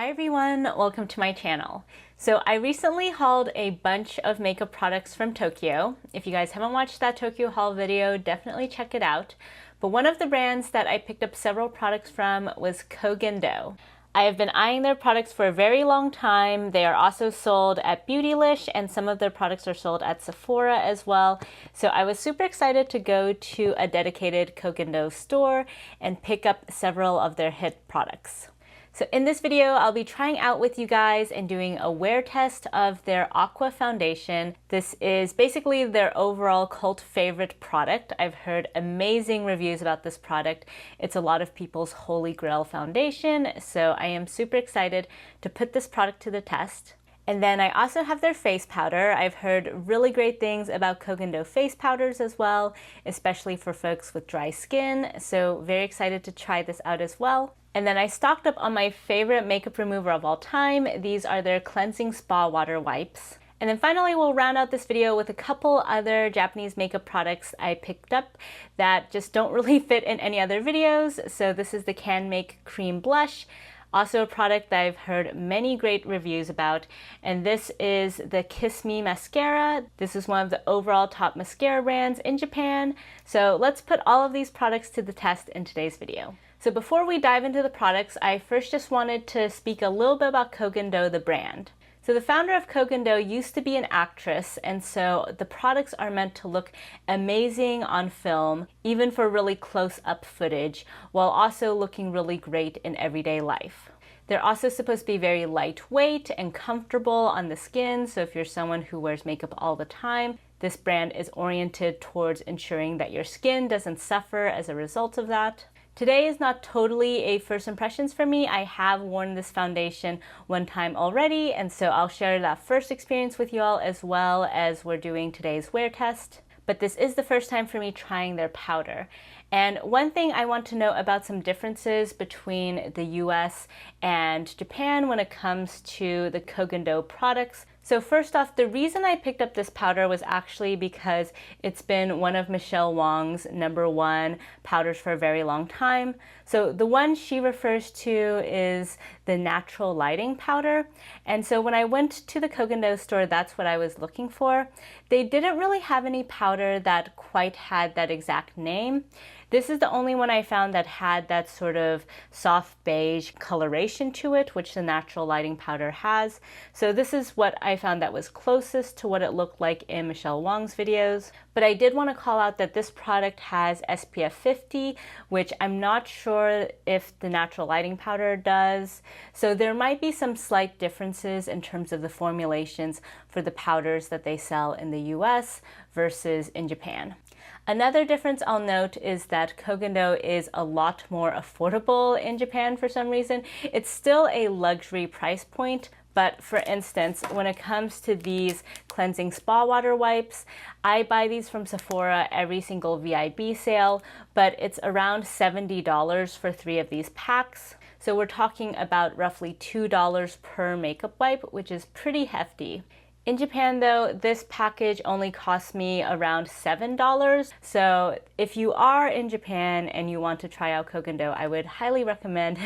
Hi everyone, welcome to my channel. So I recently hauled a bunch of makeup products from Tokyo. If you guys haven't watched that Tokyo haul video, definitely check it out. But one of the brands that I picked up several products from was Koh Gen Do. I have been eyeing their products for a very long time. They are also sold at Beautylish and some of their products are sold at Sephora as well. So I was super excited to go to a dedicated Koh Gen Do store and pick up several of their hit products. So in this video, I'll be trying out with you guys and doing a wear test of their Aqua Foundation. This is basically their overall cult favorite product. I've heard amazing reviews about this product. It's a lot of people's holy grail foundation, so I am super excited to put this product to the test. And then I also have their face powder. I've heard really great things about Koh Gen Do face powders as well, especially for folks with dry skin, so very excited to try this out as well. And then I stocked up on my favorite makeup remover of all time. These are their cleansing spa water wipes. And then finally, we'll round out this video with a couple other Japanese makeup products I picked up that just don't really fit in any other videos. So this is the Canmake cream blush, also a product that I've heard many great reviews about. And this is the KissMe mascara. This is one of the overall top mascara brands in Japan. So let's put all of these products to the test in today's video. So before we dive into the products, I first just wanted to speak a little bit about Koh Gen Do, the brand. So the founder of Koh Gen Do used to be an actress, and so the products are meant to look amazing on film, even for really close-up footage, while also looking really great in everyday life. They're also supposed to be very lightweight and comfortable on the skin, so if you're someone who wears makeup all the time, this brand is oriented towards ensuring that your skin doesn't suffer as a result of that. Today is not totally a first impressions for me. I have worn this foundation one time already, and so I'll share that first experience with you all as well as we're doing today's wear test. But this is the first time for me trying their powder. And one thing I want to know about some differences between the US and Japan when it comes to the Koh Gen Do products. So first off, the reason I picked up this powder was actually because it's been one of Michelle Wong's #1 powders for a very long time. So the one she refers to is the natural lighting powder. And so when I went to the Koh Gen Do store, that's what I was looking for. They didn't really have any powder that quite had that exact name. This is the only one I found that had that sort of soft beige coloration to it, which the natural lighting powder has. So this is what I found that was closest to what it looked like in Michelle Wong's videos. But I did want to call out that this product has SPF 50, which I'm not sure if the natural lighting powder does. So there might be some slight differences in terms of the formulations for the powders that they sell in the US versus in Japan. Another difference I'll note is that Koh Gen Do is a lot more affordable in Japan for some reason. It's still a luxury price point, but for instance, when it comes to these cleansing spa water wipes, I buy these from Sephora every single VIB sale, but it's around $70 for 3 of these packs. So we're talking about roughly $2 per makeup wipe, which is pretty hefty. In Japan though, this package only cost me around $7. So if you are in Japan and you want to try out Koh Gen Do, I would highly recommend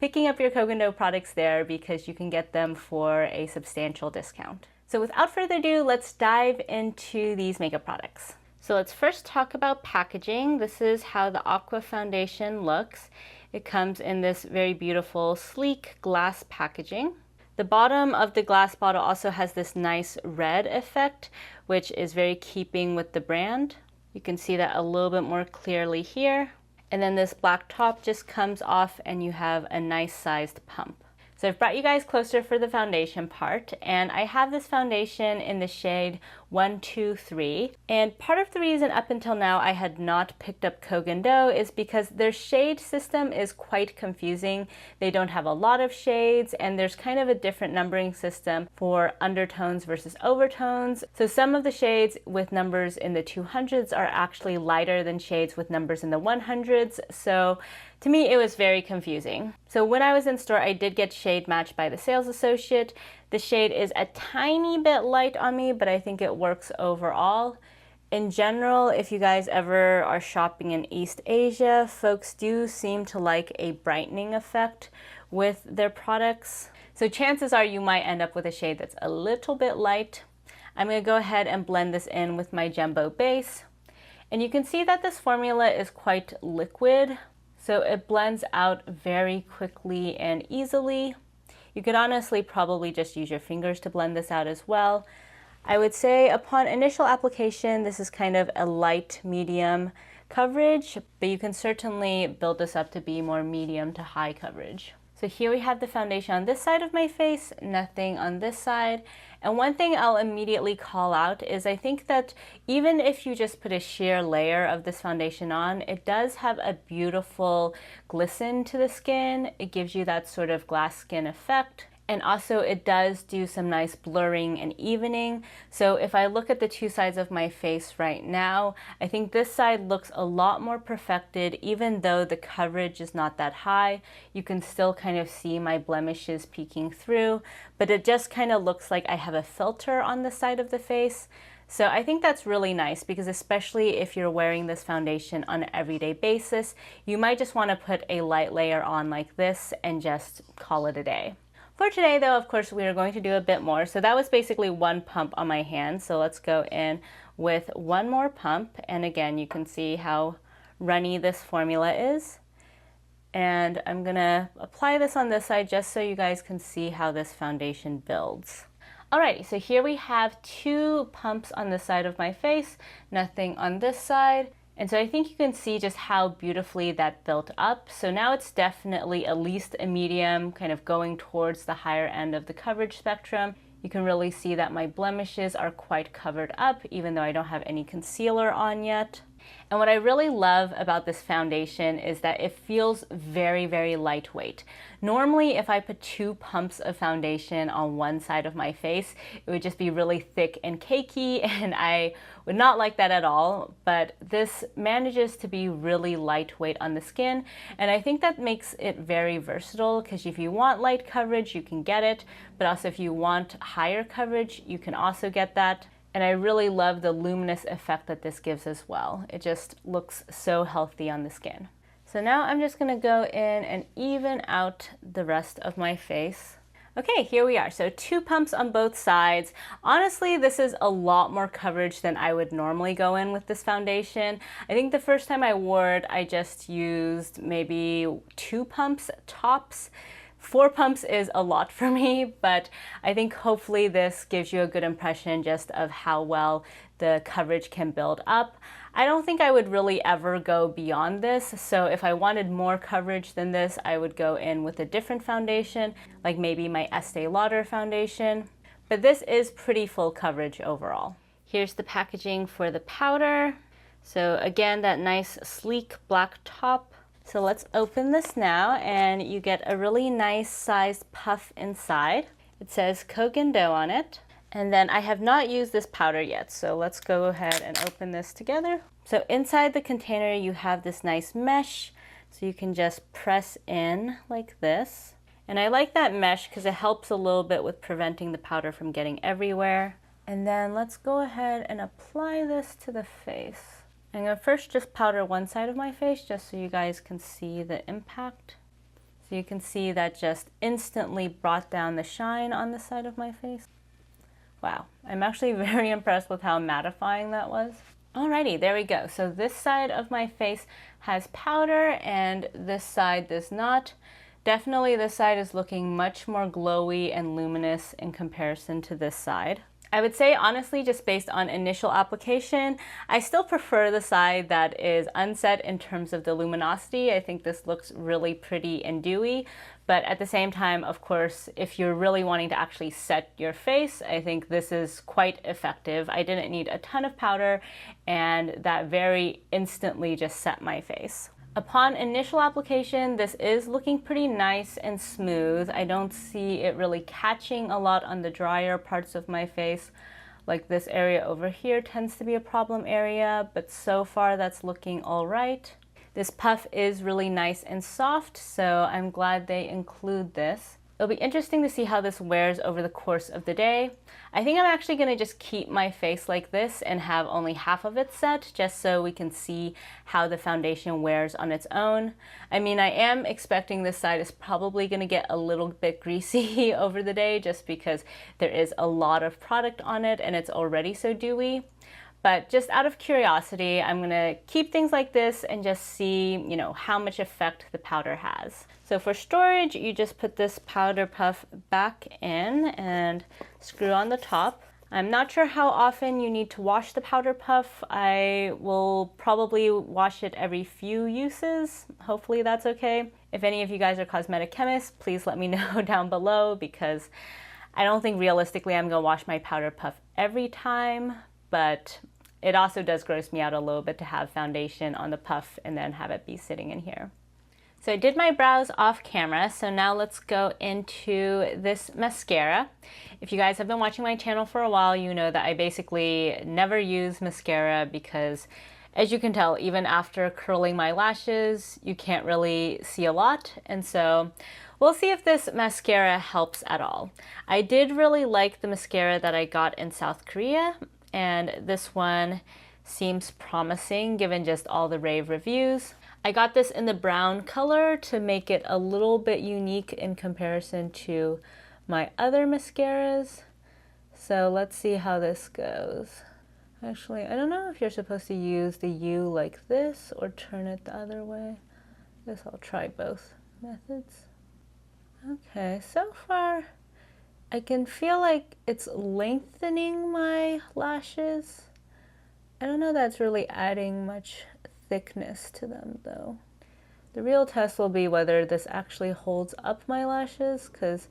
picking up your Koh Gen Do products there because you can get them for a substantial discount. So without further ado, let's dive into these makeup products. So let's first talk about packaging. This is how the Aqua Foundation looks. It comes in this very beautiful, sleek glass packaging. The bottom of the glass bottle also has this nice red effect, which is very keeping with the brand. You can see that a little bit more clearly here. And then this black top just comes off and you have a nice sized pump. So I've brought you guys closer for the foundation part, and I have this foundation in the shade 123. And part of the reason up until now I had not picked up Koh Gen Do is because their shade system is quite confusing. They don't have a lot of shades, and there's kind of a different numbering system for undertones versus overtones. So some of the shades with numbers in the 200s are actually lighter than shades with numbers in the 100s. So to me, it was very confusing. So when I was in store, I did get shade matched by the sales associate. The shade is a tiny bit light on me, but I think it works overall. In general, if you guys ever are shopping in East Asia, folks do seem to like a brightening effect with their products. So chances are you might end up with a shade that's a little bit light. I'm going to go ahead and blend this in with my Jumbo base. And you can see that this formula is quite liquid, so it blends out very quickly and easily. You could honestly probably just use your fingers to blend this out as well. I would say upon initial application, this is kind of a light medium coverage, but you can certainly build this up to be more medium to high coverage. So here we have the foundation on this side of my face, nothing on this side. And one thing I'll immediately call out is I think that even if you just put a sheer layer of this foundation on, it does have a beautiful glisten to the skin. It gives you that sort of glass skin effect. And also it does do some nice blurring and evening. So if I look at the two sides of my face right now, I think this side looks a lot more perfected. Even though the coverage is not that high, you can still kind of see my blemishes peeking through, but it just kind of looks like I have a filter on the side of the face. So I think that's really nice because especially if you're wearing this foundation on an everyday basis, you might just want to put a light layer on like this and just call it a day. For today though, of course, we are going to do a bit more. So that was basically one pump on my hand. So let's go in with one more pump. And again, you can see how runny this formula is. And I'm gonna apply this on this side just so you guys can see how this foundation builds. Alrighty, so here we have 2 pumps on this side of my face, nothing on this side. And so I think you can see just how beautifully that built up. So now it's definitely at least a medium, kind of going towards the higher end of the coverage spectrum. You can really see that my blemishes are quite covered up, even though I don't have any concealer on yet. And what I really love about this foundation is that it feels very, very lightweight. Normally, if I put 2 pumps of foundation on one side of my face, it would just be really thick and cakey, and I would not like that at all. But this manages to be really lightweight on the skin, and I think that makes it very versatile because if you want light coverage, you can get it, but also if you want higher coverage, you can also get that. And I really love the luminous effect that this gives as well. It just looks so healthy on the skin. So now I'm just gonna go in and even out the rest of my face. Okay, here we are. So 2 pumps on both sides. Honestly, this is a lot more coverage than I would normally go in with this foundation. I think the first time I wore it, I just used maybe 2 pumps tops. 4 pumps is a lot for me, but I think hopefully this gives you a good impression just of how well the coverage can build up. I don't think I would really ever go beyond this, so if I wanted more coverage than this, I would go in with a different foundation, like maybe my Estee Lauder foundation. But this is pretty full coverage overall. Here's the packaging for the powder. So again, that nice sleek black top. So let's open this now, and you get a really nice sized puff inside. It says Koh Gen Do on it. And then I have not used this powder yet, so let's go ahead and open this together. So inside the container you have this nice mesh, so you can just press in like this. And I like that mesh because it helps a little bit with preventing the powder from getting everywhere. And then let's go ahead and apply this to the face. I'm going to first just powder one side of my face just so you guys can see the impact. So you can see that just instantly brought down the shine on the side of my face. Wow, I'm actually very impressed with how mattifying that was. Alrighty, there we go. So this side of my face has powder and this side does not. Definitely this side is looking much more glowy and luminous in comparison to this side. I would say honestly, just based on initial application, I still prefer the side that is unset in terms of the luminosity. I think this looks really pretty and dewy, but at the same time, of course, if you're really wanting to actually set your face, I think this is quite effective. I didn't need a ton of powder, and that very instantly just set my face. Upon initial application, this is looking pretty nice and smooth. I don't see it really catching a lot on the drier parts of my face. Like this area over here tends to be a problem area, but so far that's looking all right. This puff is really nice and soft, so I'm glad they include this. It'll be interesting to see how this wears over the course of the day. I think I'm actually going to just keep my face like this and have only half of it set, just so we can see how the foundation wears on its own. I mean, I am expecting this side is probably going to get a little bit greasy over the day, just because there is a lot of product on it and it's already so dewy. But just out of curiosity, I'm gonna keep things like this and just see, you know, how much effect the powder has. So for storage, you just put this powder puff back in and screw on the top. I'm not sure how often you need to wash the powder puff. I will probably wash it every few uses. Hopefully that's okay. If any of you guys are cosmetic chemists, please let me know down below, because I don't think realistically I'm gonna wash my powder puff every time, but it also does gross me out a little bit to have foundation on the puff and then have it be sitting in here. So I did my brows off camera, so now let's go into this mascara. If you guys have been watching my channel for a while, you know that I basically never use mascara because, as you can tell, even after curling my lashes, you can't really see a lot. And so we'll see if this mascara helps at all. I did really like the mascara that I got in South Korea, and this one seems promising given just all the rave reviews. I got this in the brown color to make it a little bit unique in comparison to my other mascaras. So let's see how this goes. Actually, I don't know if you're supposed to use the U like this or turn it the other way. I guess I'll try both methods. Okay, so far I can feel like it's lengthening my lashes. I don't know that's really adding much thickness to them though. The real test will be whether this actually holds up my lashes, because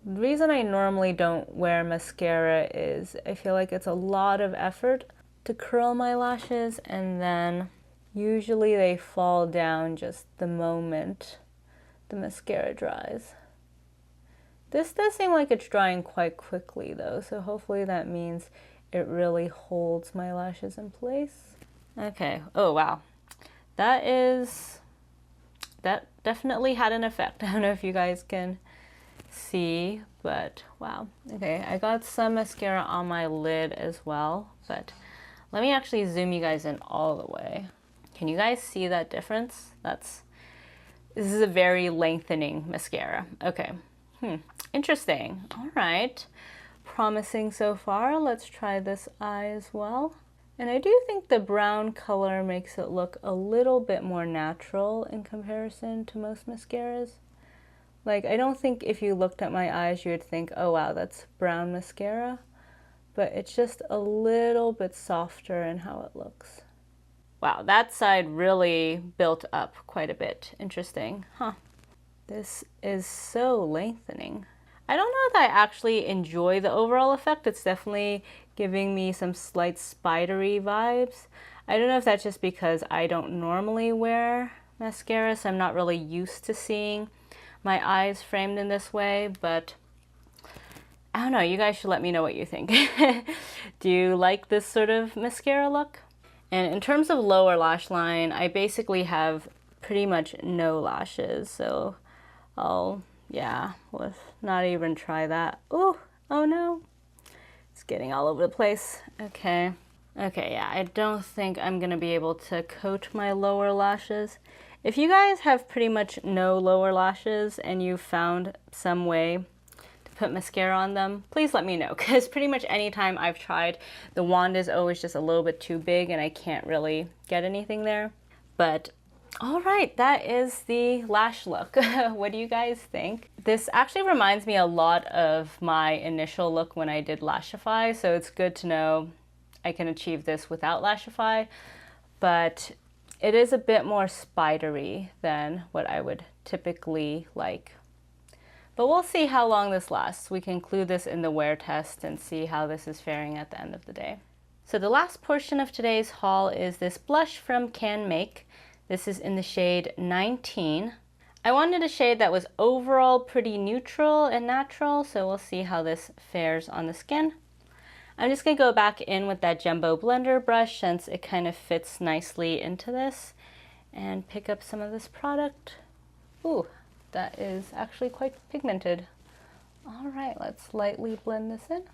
the reason I normally don't wear mascara is I feel like it's a lot of effort to curl my lashes, and then usually they fall down just the moment the mascara dries. This does seem like it's drying quite quickly though, so hopefully that means it really holds my lashes in place. Okay, oh wow. That definitely had an effect. I don't know if you guys can see, but wow. Okay, I got some mascara on my lid as well, but let me actually zoom you guys in all the way. Can you guys see that difference? This is a very lengthening mascara. Okay. Interesting. All right. Promising so far. Let's try this eye as well. And I do think the brown color makes it look a little bit more natural in comparison to most mascaras. Like, I don't think if you looked at my eyes you would think, oh wow, that's brown mascara. But it's just a little bit softer in how it looks. Wow, that side really built up quite a bit. Interesting. Huh. This is so lengthening. I don't know that I actually enjoy the overall effect. It's definitely giving me some slight spidery vibes. I don't know if that's just because I don't normally wear mascara, so I'm not really used to seeing my eyes framed in this way, but I don't know. You guys should let me know what you think. Do you like this sort of mascara look? And in terms of lower lash line, I basically have pretty much no lashes, so let's not even try that. Ooh, oh no. It's getting all over the place. Okay, yeah, I don't think I'm gonna be able to coat my lower lashes. If you guys have pretty much no lower lashes and you found some way to put mascara on them, please let me know, because pretty much anytime I've tried, the wand is always just a little bit too big and I can't really get anything there. But all right, that is the lash look. What do you guys think? This actually reminds me a lot of my initial look when I did Lashify, so it's good to know I can achieve this without Lashify, but it is a bit more spidery than what I would typically like. But we'll see how long this lasts. We can include this in the wear test and see how this is faring at the end of the day. So the last portion of today's haul is this blush from Canmake. This is in the shade 19. I wanted a shade that was overall pretty neutral and natural, so we'll see how this fares on the skin. I'm just gonna go back in with that Jumbo Blender brush since it kind of fits nicely into this, and pick up some of this product. Ooh, that is actually quite pigmented. All right, let's lightly blend this in.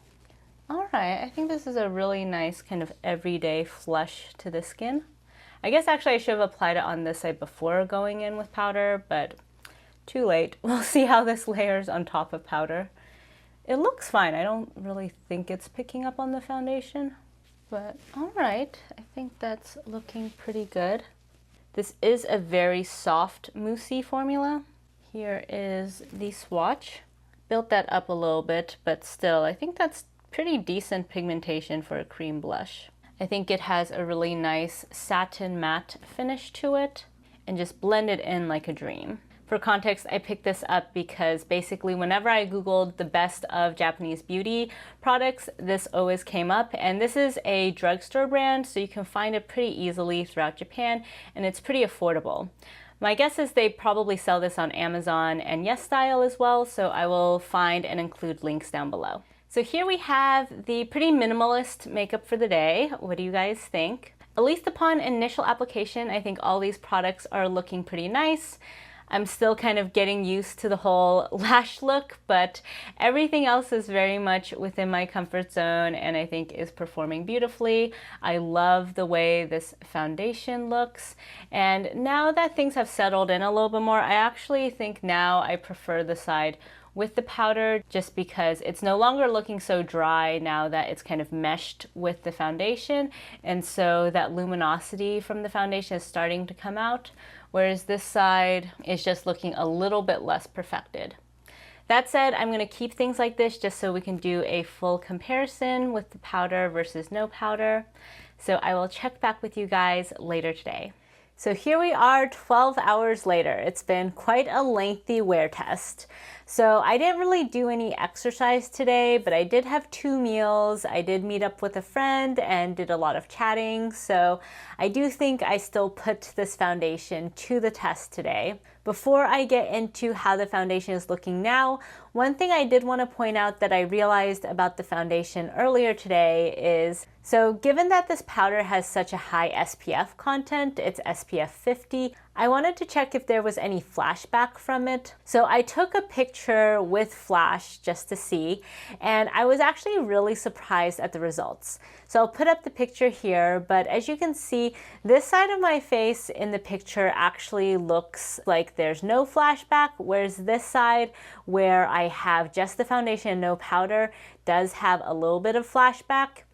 All right, I think this is a really nice kind of everyday flush to the skin. I guess actually I should have applied it on this side before going in with powder, but too late. We'll see how this layers on top of powder. It looks fine. I don't really think it's picking up on the foundation, but all right, I think that's looking pretty good. This is a very soft, moussey formula. Here is the swatch. Built that up a little bit, but still, I think that's pretty decent pigmentation for a cream blush. I think it has a really nice satin matte finish to it and just blended in like a dream. For context, I picked this up because basically whenever I Googled the best of Japanese beauty products, this always came up. And this is a drugstore brand, so you can find it pretty easily throughout Japan, and it's pretty affordable. My guess is they probably sell this on Amazon and YesStyle as well, so I will find and include links down below. So here we have the pretty minimalist makeup for the day. What do you guys think? At least upon initial application, I think all these products are looking pretty nice. I'm still kind of getting used to the whole lash look, but everything else is very much within my comfort zone and I think is performing beautifully. I love the way this foundation looks. And now that things have settled in a little bit more, I actually think now I prefer the side with the powder just because it's no longer looking so dry now that it's kind of meshed with the foundation, and so that luminosity from the foundation is starting to come out, whereas this side is just looking a little bit less perfected. That said, I'm going to keep things like this just so we can do a full comparison with the powder versus no powder. So I will check back with you guys later today. So here we are 12 hours later. It's been quite a lengthy wear test. So I didn't really do any exercise today, but I did have 2 meals. I did meet up with a friend and did a lot of chatting. So I do think I still put this foundation to the test today. Before I get into how the foundation is looking now, one thing I did want to point out that I realized about the foundation earlier today is, so given that this powder has such a high SPF content, it's SPF 50, I wanted to check if there was any flashback from it. So I took a picture with flash just to see, and I was actually really surprised at the results. So I'll put up the picture here, but as you can see, this side of my face in the picture actually looks like there's no flashback, whereas this side where I have just the foundation and no powder does have a little bit of flashback.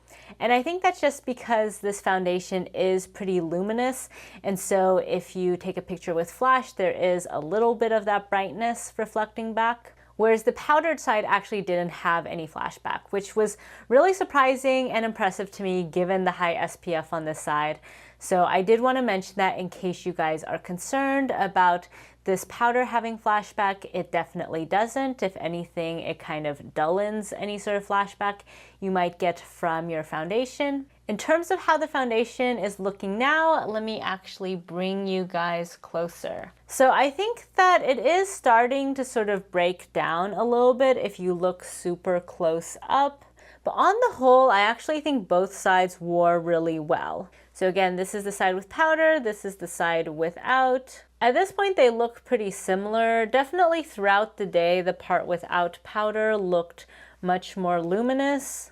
And I think that's just because this foundation is pretty luminous, and so if you take a picture with flash, there is a little bit of that brightness reflecting back. Whereas the powdered side actually didn't have any flashback, which was really surprising and impressive to me given the high SPF on this side. So I did want to mention that in case you guys are concerned about this powder having flashback. It definitely doesn't. If anything, it kind of dullens any sort of flashback you might get from your foundation. In terms of how the foundation is looking now, let me actually bring you guys closer. So I think that it is starting to sort of break down a little bit if you look super close up. But on the whole, I actually think both sides wore really well. So again, this is the side with powder, this is the side without. At this point, they look pretty similar. Definitely throughout the day, the part without powder looked much more luminous.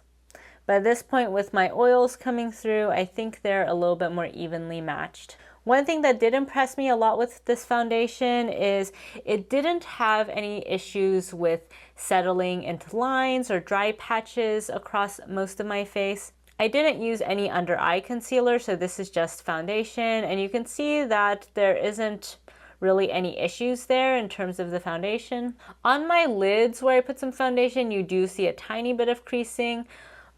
But at this point, with my oils coming through, I think they're a little bit more evenly matched. One thing that did impress me a lot with this foundation is it didn't have any issues with settling into lines or dry patches across most of my face. I didn't use any under eye concealer, so this is just foundation, and you can see that there isn't really any issues there in terms of the foundation. On my lids where I put some foundation, you do see a tiny bit of creasing,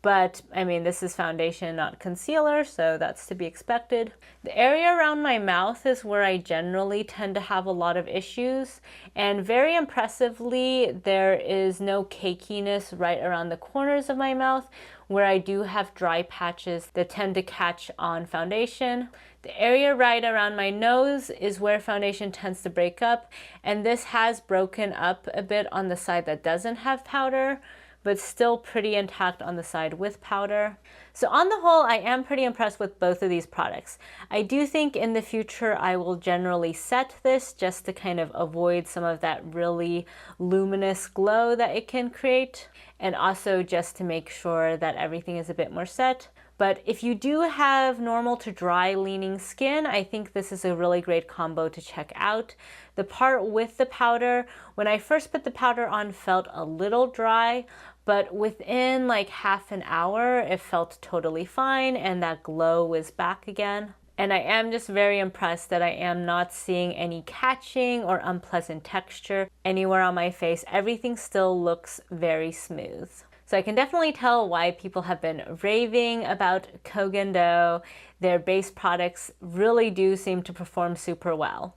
but I mean, this is foundation, not concealer, so that's to be expected. The area around my mouth is where I generally tend to have a lot of issues, and very impressively, there is no cakiness right around the corners of my mouth, where I do have dry patches that tend to catch on foundation. The area right around my nose is where foundation tends to break up, and this has broken up a bit on the side that doesn't have powder. but still pretty intact on the side with powder. So on the whole, I am pretty impressed with both of these products. I do think in the future I will generally set this just to kind of avoid some of that really luminous glow that it can create, and also just to make sure that everything is a bit more set. But if you do have normal to dry leaning skin, I think this is a really great combo to check out. The part with the powder, when I first put the powder on, felt a little dry, but within like half an hour, it felt totally fine and that glow was back again. And I am just very impressed that I am not seeing any catching or unpleasant texture anywhere on my face. Everything still looks very smooth. So I can definitely tell why people have been raving about Koh Gen Do. Their base products really do seem to perform super well.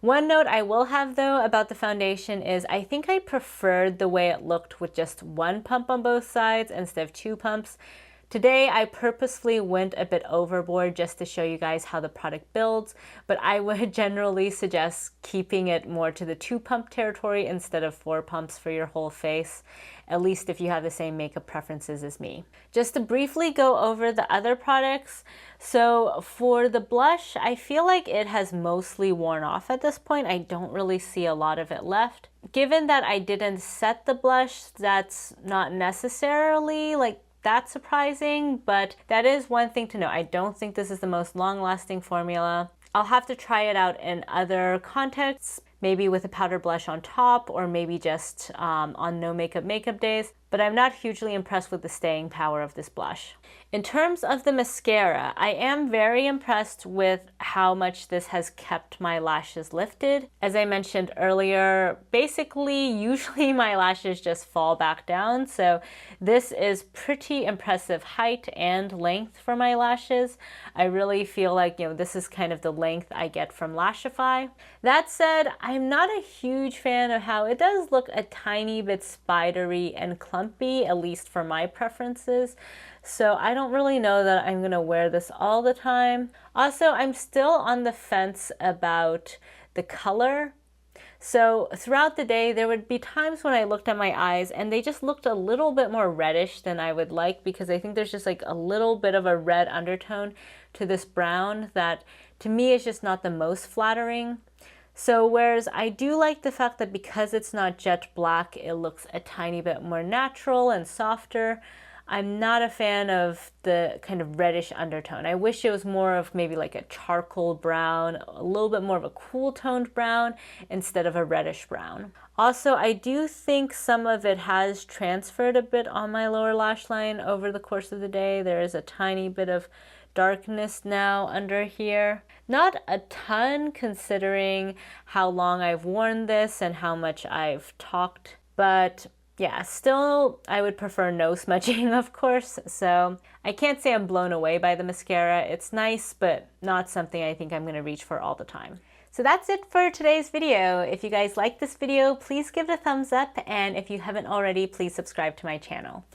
One note I will have though about the foundation is I think I preferred the way it looked with just one pump on both sides instead of two pumps. Today I purposefully went a bit overboard just to show you guys how the product builds, but I would generally suggest keeping it more to the 2-pump territory instead of 4 pumps for your whole face, at least if you have the same makeup preferences as me. Just to briefly go over the other products, so for the blush, I feel like it has mostly worn off at this point. I don't really see a lot of it left. Given that I didn't set the blush, that's not necessarily like that's surprising, but that is one thing to know. I don't think this is the most long-lasting formula. I'll have to try it out in other contexts, maybe with a powder blush on top, or maybe just on no makeup days, but I'm not hugely impressed with the staying power of this blush. In terms of the mascara, I am very impressed with how much this has kept my lashes lifted. As I mentioned earlier, basically, usually my lashes just fall back down, so this is pretty impressive height and length for my lashes. I really feel like, this is kind of the length I get from Lashify. That said, I'm not a huge fan of how it does look a tiny bit spidery and clumpy, at least for my preferences. So I don't really know that I'm gonna wear this all the time. Also, I'm still on the fence about the color. So throughout the day, there would be times when I looked at my eyes and they just looked a little bit more reddish than I would like, because I think there's just like a little bit of a red undertone to this brown that to me is just not the most flattering. So whereas I do like the fact that because it's not jet black, it looks a tiny bit more natural and softer, I'm not a fan of the kind of reddish undertone. I wish it was more of maybe like a charcoal brown, a little bit more of a cool toned brown instead of a reddish brown. Also, I do think some of it has transferred a bit on my lower lash line over the course of the day. There is a tiny bit of darkness now under here. Not a ton considering how long I've worn this and how much I've talked, but yeah, still I would prefer no smudging, of course, so I can't say I'm blown away by the mascara. It's nice, but not something I think I'm going to reach for all the time. So that's it for today's video. If you guys like this video, please give it a thumbs up, and if you haven't already, please subscribe to my channel.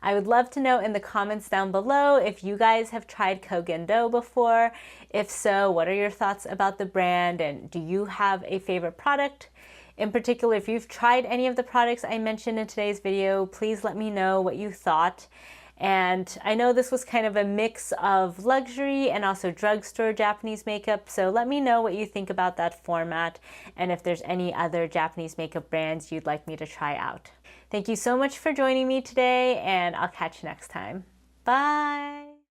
I would love to know in the comments down below if you guys have tried Koh Gen Do before. If so, what are your thoughts about the brand, and do you have a favorite product? In particular, if you've tried any of the products I mentioned in today's video, please let me know what you thought. And I know this was kind of a mix of luxury and also drugstore Japanese makeup, so let me know what you think about that format and if there's any other Japanese makeup brands you'd like me to try out. Thank you so much for joining me today, and I'll catch you next time. Bye!